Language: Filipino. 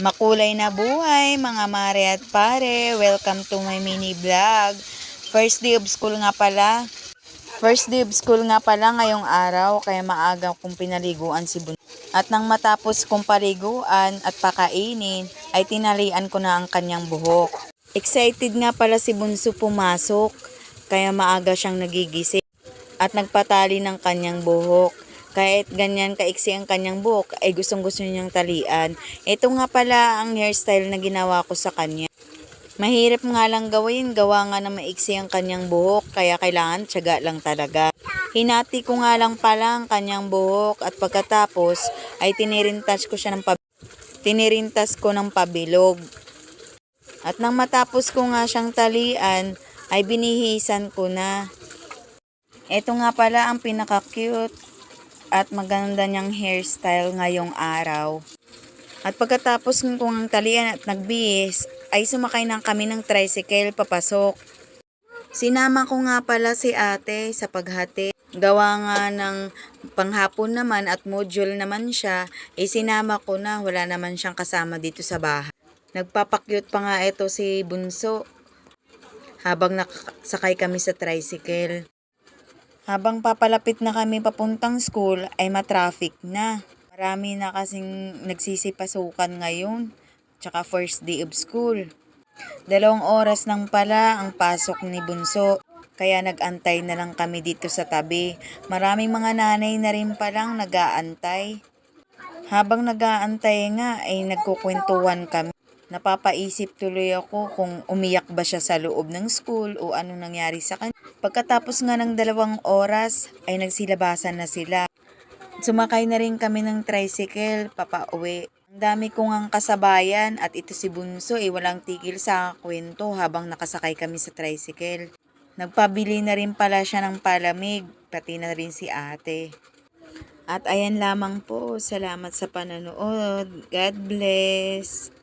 Makulay na buhay mga mare at pare, welcome to my mini vlog. First day of school nga pala. Ngayong araw, kaya maaga kong pinaliguan si Bunso. At nang matapos kong paliguan at pakainin, ay tinalian ko na ang kanyang buhok. Excited nga pala si Bunso pumasok, kaya maaga siyang nagigising at nagpatali ng kanyang buhok. Kahit ganyan kaiksi ang kanyang buhok, ay gustong-gusto niyang talian. Ito nga pala ang hairstyle na ginawa ko sa kanya. Mahirap nga lang gawin, gawa nga na maiksi ang kanyang buhok, kaya kailangan tiyaga lang talaga. Hinati ko nga lang pala ang kanyang buhok at pagkatapos ay tinirintas ko ng pabilog. At nang matapos ko nga siyang talian, ay binihisan ko na. Ito nga pala ang pinaka-cute at maganda niyang hairstyle ngayong araw. At pagkatapos kong talian at nagbihis, ay sumakay na kami ng tricycle papasok. Sinama ko nga pala si ate sa paghati. Gawa nga ng panghapon naman at module naman siya, sinama ko na, wala naman siyang kasama dito sa bahay. Nagpapakyut pa nga ito si Bunso habang nakasakay kami sa tricycle. Habang papalapit na kami papuntang school ay matraffic na. Marami na kasing nagsisipasukan ngayon. Tsaka first day of school. 2 oras nang pala ang pasok ni Bunso. Kaya nag-antay na lang kami dito sa tabi. Maraming mga nanay na rin palang nag-aantay. Habang nag-aantay nga ay nagkukwentuhan kami. Napapaisip tuloy ako kung umiyak ba siya sa loob ng school o anong nangyari sa kanya. Pagkatapos nga ng 2 oras ay nagsilabasan na sila. Sumakay na rin kami ng tricycle papauwi. Ang dami ko ngang kasabayan at ito si Bunso walang tigil sa kwento habang nakasakay kami sa tricycle. Nagpabili na rin pala siya ng palamig, pati na rin si ate. At ayan lamang po, salamat sa panonood. God bless!